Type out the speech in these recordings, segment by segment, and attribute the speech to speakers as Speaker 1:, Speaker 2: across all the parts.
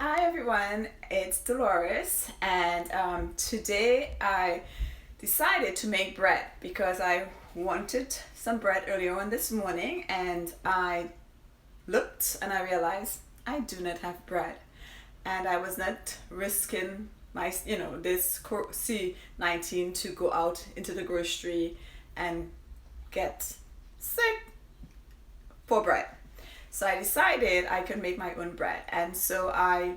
Speaker 1: Hi everyone, it's Dolores, and today I decided to make bread because I wanted some bread earlier on this morning, and I looked and I realized I do not have bread, and I was not risking my this C-19 to go out into the grocery and get sick for bread. So I decided I could make my own bread, and so I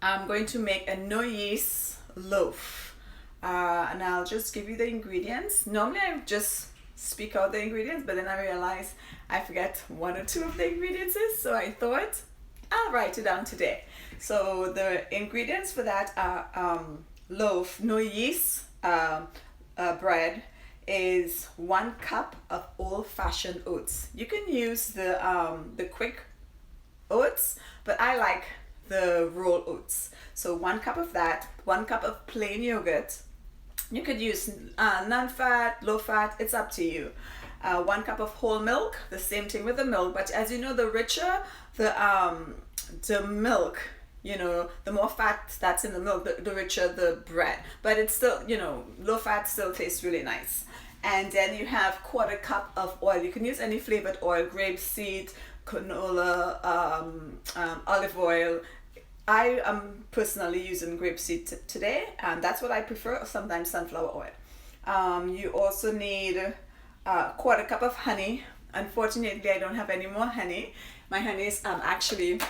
Speaker 1: am going to make a no yeast loaf. And I'll just give you the ingredients. Normally I just speak out the ingredients, but then I realized I forget one or two of the ingredients, so I thought I'll write it down today. So the ingredients for that are loaf, no yeast bread is 1 cup of old-fashioned oats. You can use the quick oats, but I like the roll oats. So 1 cup of that, 1 cup of plain yogurt. You could use non-fat, low-fat, it's up to you. 1 cup of whole milk, the same thing with the milk, but as you know, the richer the milk, the more fat that's in the milk, the richer the bread. But it's still, low fat still tastes really nice. And then you have 1/4 cup of oil. You can use any flavored oil, grapeseed, canola, olive oil. I am personally using grapeseed today, and that's what I prefer, sometimes sunflower oil. You also need 1/4 cup of honey. Unfortunately, I don't have any more honey. My honey is actually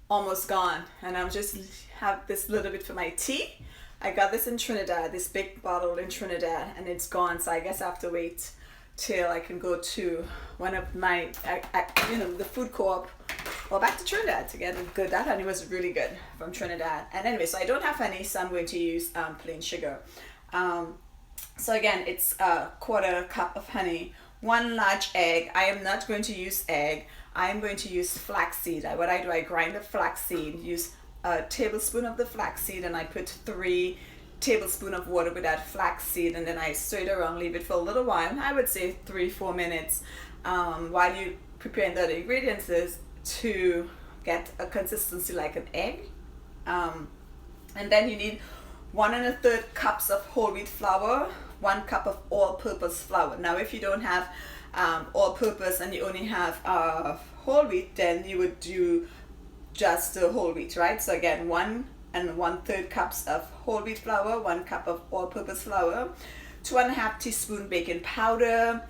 Speaker 1: almost gone, and I'm just have this little bit for my tea. I got this in Trinidad, this big bottle in Trinidad, and it's gone, so I guess I have to wait till I can go to one of my the food co-op or back to Trinidad to get it good. That honey was really good from Trinidad. And anyway, so I don't have honey, so I'm going to use plain sugar. So again, it's 1/4 cup of honey, 1 large egg. I am not going to use egg. I am going to use flaxseed. What I do, I grind the flaxseed, use a tablespoon of the flaxseed, and I put 3 tablespoons of water with that flaxseed, and then I stir it around, leave it for a little while. I would say 3-4 minutes while you preparing the other ingredients is to get a consistency like an egg. And then you need 1 1/3 cups of whole wheat flour, 1 cup of all-purpose flour. Now, if you don't have all-purpose and you only have whole wheat, then you would do just the whole wheat, right? So again, 1 1/3 cups of whole wheat flour, 1 cup of all-purpose flour, 2½ teaspoon baking powder,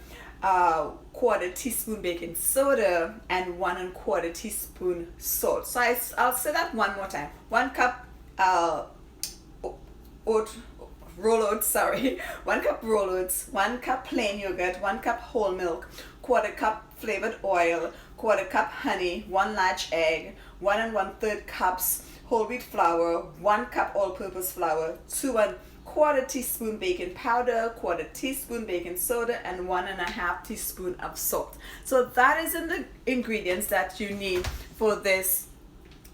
Speaker 1: 1/4 teaspoon baking soda, and 1 1/4 teaspoon salt. So I'll say that one more time. 1 cup roll oats, sorry. 1 cup roll oats, 1 cup plain yogurt, 1 cup whole milk, 1/4 cup flavored oil, 1/4 cup honey, 1 large egg, 1 1/3 cups whole wheat flour, 1 cup all-purpose flour, 2 1/4 teaspoon baking powder, 1/4 teaspoon baking soda, and 1½ teaspoon of salt. So that is in the ingredients that you need for this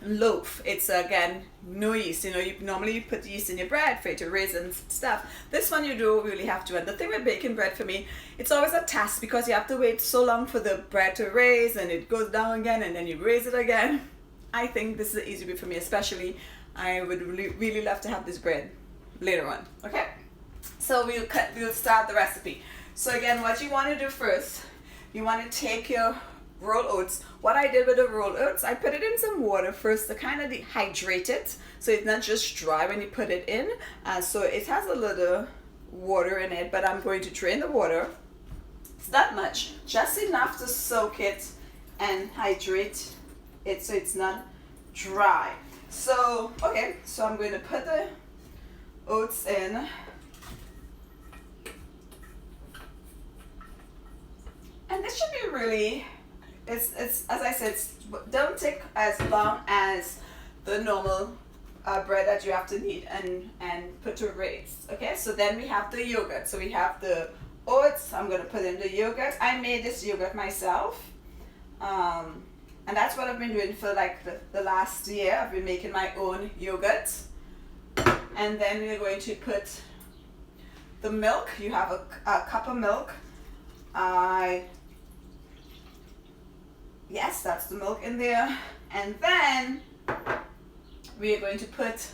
Speaker 1: loaf. It's again no yeast. You normally put yeast in your bread for it to raise and stuff. This one you don't really have to. And the thing with baking bread for me, it's always a task because you have to wait so long for the bread to raise, and it goes down again, and then you raise it again. I think this is an easy bit for me, especially I would really love to have this bread later on. Okay, so we'll start the recipe. So again, what you want to do first, you want to take your roll oats. What I did with the roll oats, I put it in some water first to kind of dehydrate it, so it's not just dry when you put it in. So it has a little water in it, but I'm going to drain the water. It's not much, just enough to soak it and hydrate it so it's not dry. So okay, so I'm going to put the oats in. And this should be really, it's as I said, don't take as long as the normal bread that you have to knead and put to raise. Okay, so then we have the yogurt. So we have the oats. I'm going to put in the yogurt. I made this yogurt myself. And that's what I've been doing for like the last year. I've been making my own yogurt. And then we're going to put the milk. You have a cup of milk. Yes, that's the milk in there. And then we are going to put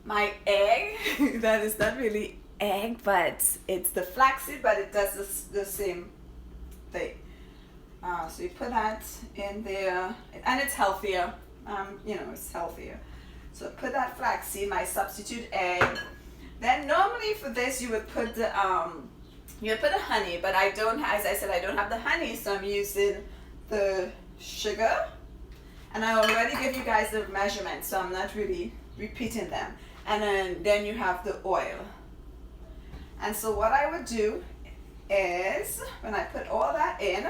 Speaker 1: my egg. That is not really egg, but it's the flaxseed, but it does the same thing. So you put that in there, and it's healthier. It's healthier. So put that flaxseed, my substitute egg. Then normally for this you would put the honey, but I don't. As I said, I don't have the honey, so I'm using the sugar. And I already give you guys the measurements, so I'm not really repeating them. And then you have the oil. And so what I would do is, when I put all that in,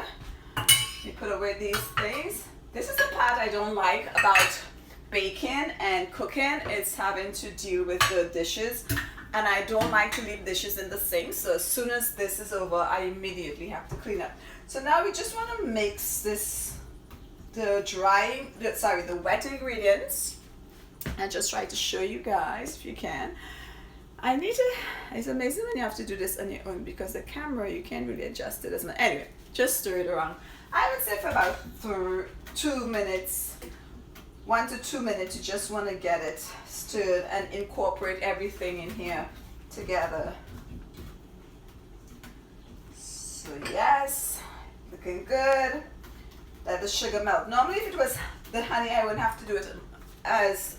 Speaker 1: you put away these things. This is the part I don't like about baking and cooking. It's having to deal with the dishes. And I don't like to leave dishes in the sink. So as soon as this is over, I immediately have to clean up. So now we just want to mix the wet ingredients. And just try to show you guys if you can. It's amazing when you have to do this on your own because the camera, you can't really adjust it as much. Anyway, just stir it around. I would say for about 2 minutes, 1 to 2 minutes, you just want to get it stirred and incorporate everything in here together. So yes, looking good. Let the sugar melt. Normally if it was the honey, I wouldn't have to do it as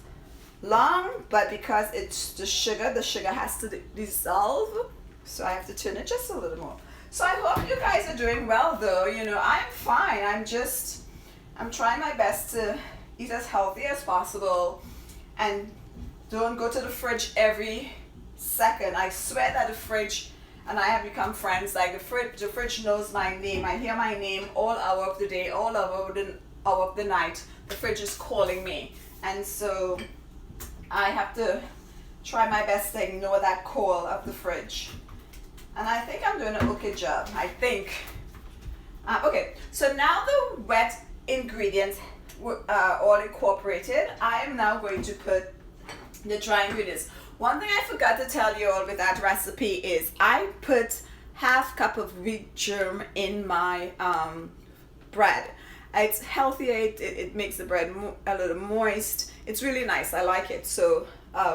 Speaker 1: long, but because it's the sugar has to dissolve, so I have to turn it just a little more. So I hope you guys are doing well though. I'm fine. I'm trying my best to eat as healthy as possible and don't go to the fridge every second. I swear that the fridge and I have become friends. Like the fridge knows my name. I hear my name all hour of the day, all hour of the night. The fridge is calling me, and so I have to try my best to ignore that call of the fridge. And I think I'm doing an okay job. I think. Okay, so now the wet ingredients are all incorporated. I am now going to put the dry ingredients. One thing I forgot to tell you all with that recipe is I put half cup of wheat germ in my bread. It's healthier, it makes the bread a little moist. It's really nice, I like it. So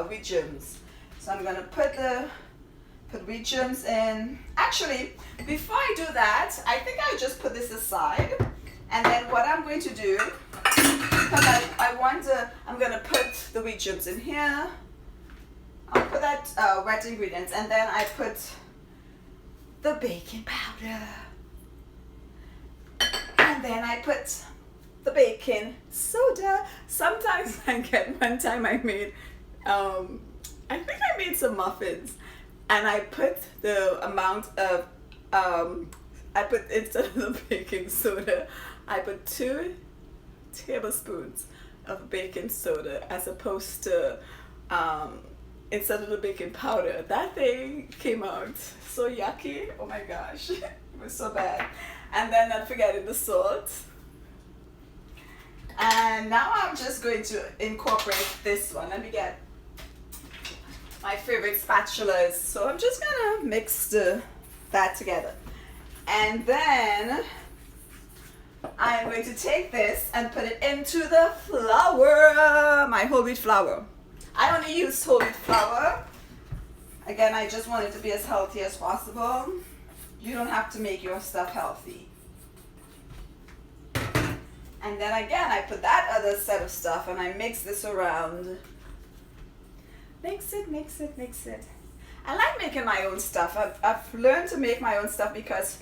Speaker 1: wheat germs. So I'm gonna put wheat germs in. Actually, before I do that, I think I'll just put this aside. And then what I'm going to do, because I'm gonna put the wheat germs in here. I'll put that wet ingredients, and then I put the baking powder. And then I put the baking soda. Sometimes one time I made, I think I made some muffins, and I put the amount of, instead of the baking soda, I put 2 tablespoons of baking soda as opposed to, instead of the baking powder. That thing came out so yucky. Oh my gosh, it was so bad. And then not forgetting the salt. And now I'm just going to incorporate this one. Let me get my favorite spatulas. So I'm just gonna mix that together. And then I'm going to take this and put it into the flour, my whole wheat flour. I only use whole wheat flour. Again, I just want it to be as healthy as possible. You don't have to make your stuff healthy. And then again, I put that other set of stuff and I mix this around. Mix it, mix it, mix it. I like making my own stuff. I've learned to make my own stuff because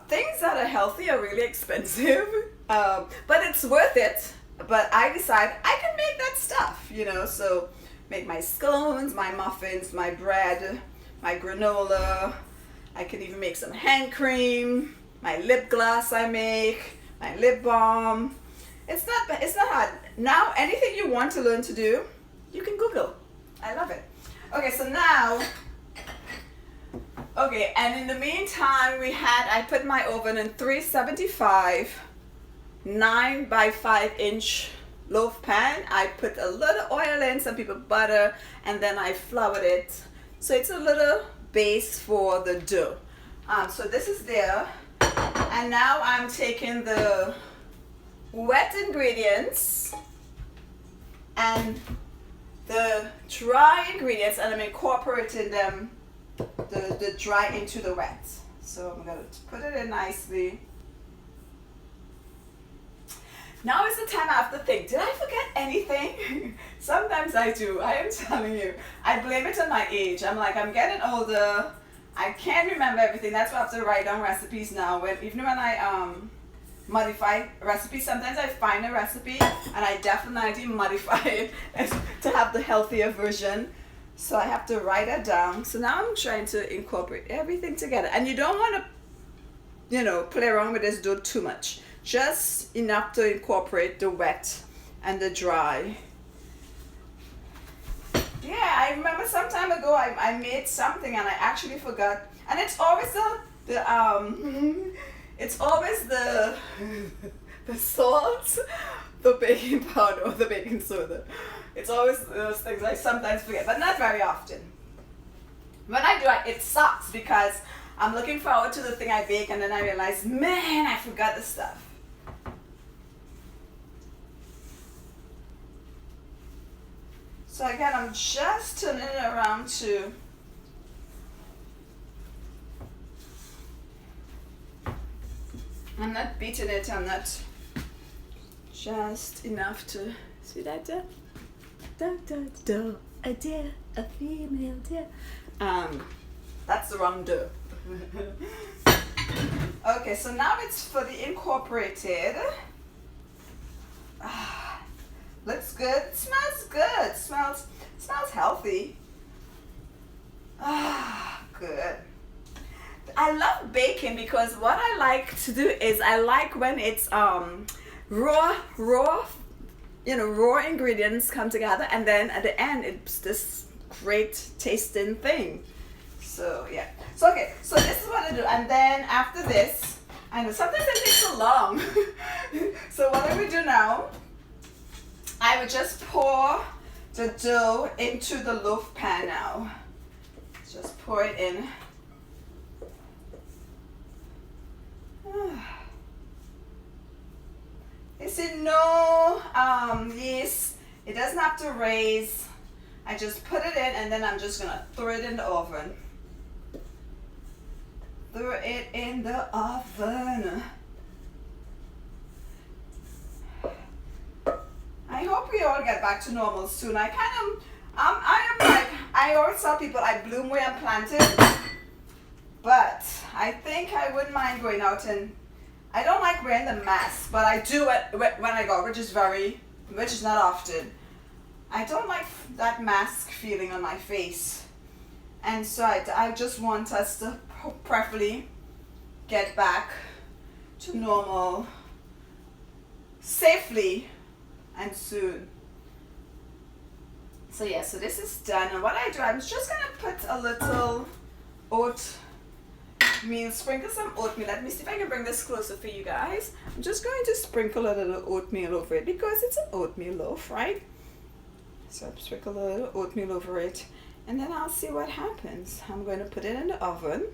Speaker 1: things that are healthy are really expensive, but it's worth it. But I decide I can make that stuff, so make my scones, my muffins, my bread, my granola. I can even make some hand cream, my lip gloss I make, my lip balm. It's not hard. Now, anything you want to learn to do, you can Google. I love it. Okay, so now, and in the meantime, I put my oven in 375, 9 by 5 inch loaf pan. I put a little oil in, some people butter, and then I floured it. So it's a little base for the dough. So this is there. And now I'm taking the wet ingredients and the dry ingredients, and I'm incorporating them, the dry into the wet. So I'm going to put it in nicely. Now is the time I have to think, did I forget anything? Sometimes I do, I am telling you. I blame it on my age. I'm like, I'm getting older. I can't remember everything. That's why I have to write down recipes now. Even when I modify recipes, sometimes I find a recipe and I definitely modify it to have the healthier version. So I have to write it down. So now I'm trying to incorporate everything together. And you don't want to, play around with this dough too much. Just enough to incorporate the wet and the dry. Yeah, I remember some time ago I made something and I actually forgot. And it's always it's always the salt, the baking powder, or the baking soda. It's always those things I sometimes forget, but not very often. When I do it sucks because I'm looking forward to the thing I bake and then I realize, man, I forgot the stuff. So again, I'm just turning it around to I'm not beating it, I'm not, just enough to see that a deer, a female deer. That's the wrong dough. Okay, so now it's for the incorporated. Looks good. Smells good. Smells healthy. Good. I love baking because what I like to do is I like when it's raw ingredients come together, and then at the end it's this great tasting thing. So yeah. So okay. So this is what I do, and then after this, I know sometimes it takes so long. So what I would do now, I would just pour the dough into the loaf pan now. Just pour it in. You see, no yeast. It doesn't have to raise. I just put it in and then I'm just gonna throw it in the oven. Throw it in the oven. I hope we all get back to normal soon. I am like, I always tell people I bloom where I'm planted, but I think I wouldn't mind going out, and I don't like wearing the mask, but I do it when I go, which is not often. I don't like that mask feeling on my face, and so I just want us to preferably get back to normal safely and soon. So yeah, so this is done, and what I do, I'm just gonna put a little oatmeal, sprinkle some oatmeal. Let me see if I can bring this closer for you guys. I'm just going to sprinkle a little oatmeal over it because it's an oatmeal loaf, right? So I'll sprinkle a little oatmeal over it, and then I'll see what happens. I'm going to put it in the oven.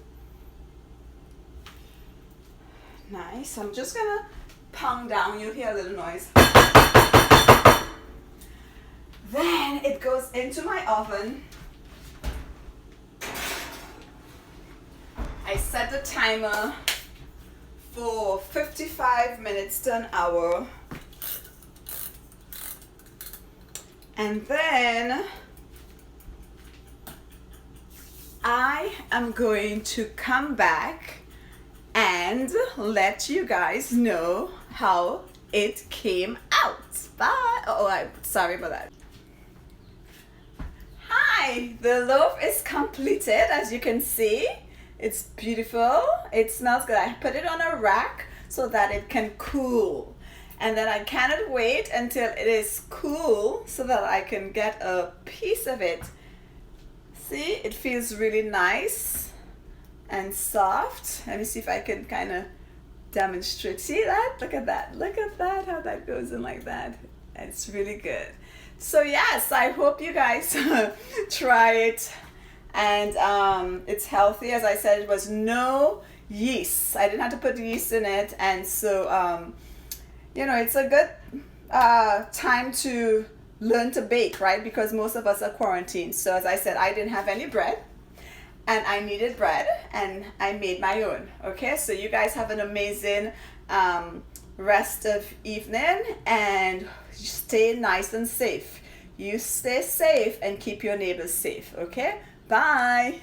Speaker 1: Nice. I'm just gonna pound down. You'll hear a little noise. Then it goes into my oven. I set the timer for 55 minutes to an hour. And then I am going to come back and let you guys know how it came out. Bye. Oh, I'm sorry about that. Hi, the loaf is completed, as you can see. It's beautiful. It smells good. I put it on a rack so that it can cool. And then I cannot wait until it is cool so that I can get a piece of it. See, it feels really nice and soft. Let me see if I can kind of demonstrate. See that? Look at that. Look at that, how that goes in like that. It's really good. So yes, I hope you guys try it. And it's healthy. As I said, it was no yeast. I didn't have to put yeast in it. And so, you know, it's a good time to learn to bake, right? Because most of us are quarantined. So as I said, I didn't have any bread and I needed bread and I made my own. Okay, so you guys have an amazing rest of evening and stay nice and safe. You stay safe and keep your neighbors safe. Okay, bye.